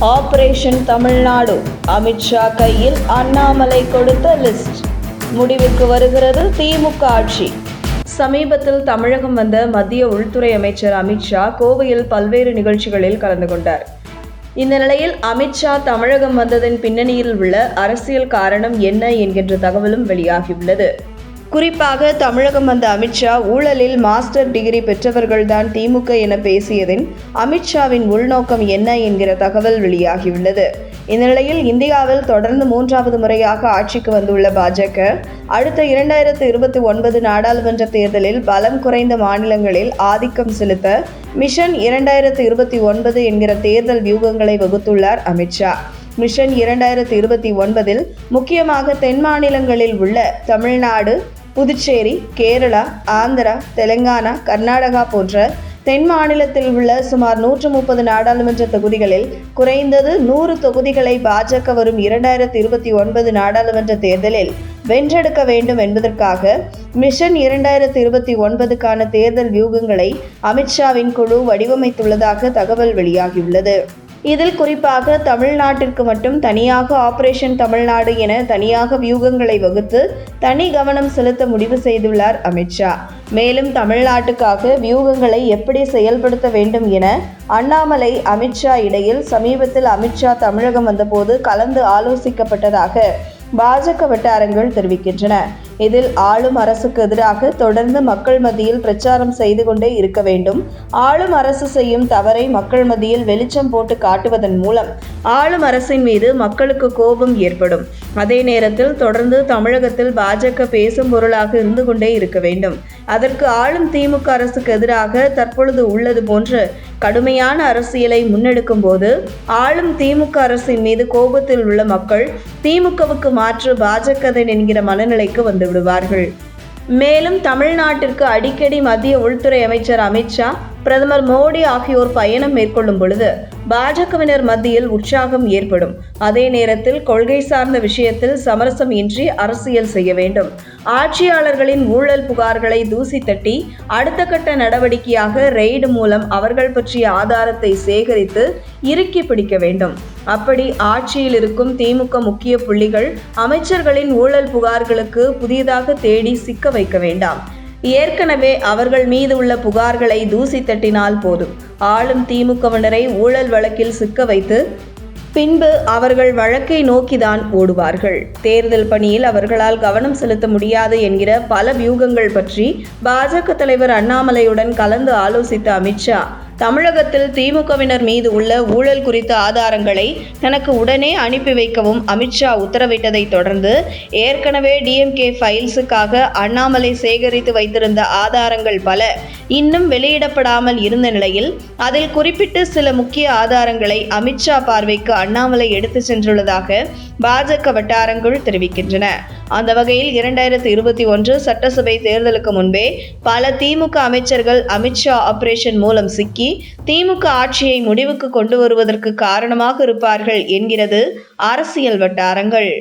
Operation Tamil Nadu Amit Shah கையில் அண்ணாமலை கொடுத்த list. முடிவுக்கு வருகிறது திமுக ஆட்சி. சமீபத்தில் தமிழகம் வந்த மத்திய உள்துறை அமைச்சர் அமித்ஷா கோவையில் பல்வேறு நிகழ்ச்சிகளில் கலந்து கொண்டார். இந்த நிலையில் அமித்ஷா தமிழகம் வந்ததன் பின்னணியில் உள்ள அரசியல் காரணம் என்ன என்கின்ற தகவலும் வெளியாகியுள்ளது. குறிப்பாக தமிழகம் வந்த அமித்ஷா ஊழலில் மாஸ்டர் டிகிரி பெற்றவர்கள்தான் திமுக என பேசியதின் அமித்ஷாவின் உள்நோக்கம் என்ன என்கிற தகவல் வெளியாகியுள்ளது. இந்த நிலையில் இந்தியாவில் தொடர்ந்து 3வது முறையாக ஆட்சிக்கு வந்துள்ள பாஜக அடுத்த 2029 நாடாளுமன்ற தேர்தலில் பலம் குறைந்த மாநிலங்களில் ஆதிக்கம் செலுத்த மிஷன் 2029 என்கிற தேர்தல் வியூகங்களை வகுத்துள்ளார் அமித்ஷா. மிஷன் 2029 முக்கியமாக தென் மாநிலங்களில் உள்ள தமிழ்நாடு, புதுச்சேரி, கேரளா, ஆந்திரா, தெலுங்கானா, கர்நாடகா போன்ற தென் மாநிலத்தில் உள்ள சுமார் 130 நாடாளுமன்ற தொகுதிகளில் குறைந்தது 100 தொகுதிகளை பாஜக வரும் 2029 நாடாளுமன்ற தேர்தலில் வென்றெடுக்க வேண்டும் என்பதற்காக மிஷன் 2029க்கான தேர்தல் வியூகங்களை அமித்ஷாவின் குழு வடிவமைத்துள்ளதாக தகவல் வெளியாகியுள்ளது. இதில் குறிப்பாக தமிழ்நாட்டிற்கு மட்டும் தனியாக ஆபரேஷன் தமிழ்நாடு என தனியாக வியூகங்களை வகுத்து தனி கவனம் செலுத்த முடிவு செய்துள்ளார் அமித்ஷா. மேலும் தமிழ்நாட்டுக்காக வியூகங்களை எப்படி செயல்படுத்த வேண்டும் என அண்ணாமலை, அமித்ஷா இடையில் சமீபத்தில் அமித்ஷா தமிழகம் வந்தபோது கலந்து ஆலோசிக்கப்பட்டதாக பாஜக வட்டாரங்கள் தெரிவிக்கின்றன. இதில் ஆளும் அரசுக்கு எதிராக தொடர்ந்து மக்கள் மத்தியில் பிரச்சாரம் செய்து கொண்டே இருக்க வேண்டும். ஆளும் அரசு செய்யும் தவறை மக்கள் மத்தியில் வெளிச்சம் போட்டு காட்டுவதன் மூலம் ஆளும் அரசின் மீது மக்களுக்கு கோபம் ஏற்படும். அதே நேரத்தில் தொடர்ந்து தமிழகத்தில் பாஜக பேசும் பொருளாக இருந்து கொண்டே இருக்க வேண்டும். அதற்கு ஆளும் திமுக அரசுக்கு எதிராக தற்பொழுது உள்ளது போன்று கடுமையான அரசியலை முன்னெடுக்கும் போது ஆளும் திமுக அரசின் மீது கோபத்தில் உள்ள மக்கள் திமுகவுக்கு மாற்று பாஜகவின் என்கிற மனநிலைக்கு வந்து விடுவார்கள். மேலும் தமிழ்நாட்டிற்கு அடிக்கடி மத்திய உள்துறை அமைச்சர் அமித்ஷா, பிரதமர் மோடி ஆகியோர் பயணம் மேற்கொள்ளும் பொழுது பாஜகவினர் மத்தியில் உற்சாகம் ஏற்படும். அதே நேரத்தில் கொள்கை சார்ந்த விஷயத்தில் சமரசம் இன்றி அரசியல் செய்ய வேண்டும். ஆட்சியாளர்களின் ஊழல் புகார்களை தூசி தட்டி அடுத்த கட்ட நடவடிக்கையாக ரெய்டு மூலம் அவர்கள் பற்றிய ஆதாரத்தை சேகரித்து இறுக்கி பிடிக்க வேண்டும். அப்படி ஆட்சியில் இருக்கும் திமுக முக்கிய புள்ளிகள் அமைச்சர்களின் ஊழல் புகார்களுக்கு புதியதாக தேடி சிக்க வைக்க வேண்டாம். ஏற்கனவே அவர்கள் மீது உள்ள புகார்களை தூசி தட்டினால் போதும். ஆளும் திமுகவினரை ஊழல் வழக்கில் சிக்க வைத்து பின்பு அவர்கள் வழக்கை நோக்கிதான் ஓடுவார்கள். தேர்தல் பணியில் அவர்களால் கவனம் செலுத்த முடியாது என்கிற பல வியூகங்கள் பற்றி பாஜக தலைவர் அண்ணாமலையுடன் கலந்து ஆலோசித்த அமித்ஷா தமிழகத்தில் திமுகவினர் மீது உள்ள ஊழல் குறித்த ஆதாரங்களை தனக்கு உடனே அனுப்பி வைக்கவும் அமித்ஷா உத்தரவிட்டதை தொடர்ந்து ஏற்கனவே டிஎம்கே ஃபைல்ஸுக்காக அண்ணாமலை சேகரித்து வைத்திருந்த ஆதாரங்கள் பல இன்னும் வெளியிடப்படாமல் இருந்த நிலையில் அதில் குறிப்பிட்டு சில முக்கிய ஆதாரங்களை அமித்ஷா பார்வைக்கு அண்ணாமலை எடுத்து சென்றுள்ளதாக பாஜக வட்டாரங்கள் தெரிவிக்கின்றன. அந்த வகையில் 2021 சட்டசபை தேர்தலுக்கு முன்பே பல திமுக அமைச்சர்கள் அமித்ஷா ஆபரேஷன் மூலம் சிக்கி திமுக ஆட்சியை முடிவுக்கு கொண்டு வருவதற்கு காரணமாக இருப்பார்கள் என்கிறது அரசியல் வட்டாரங்கள்.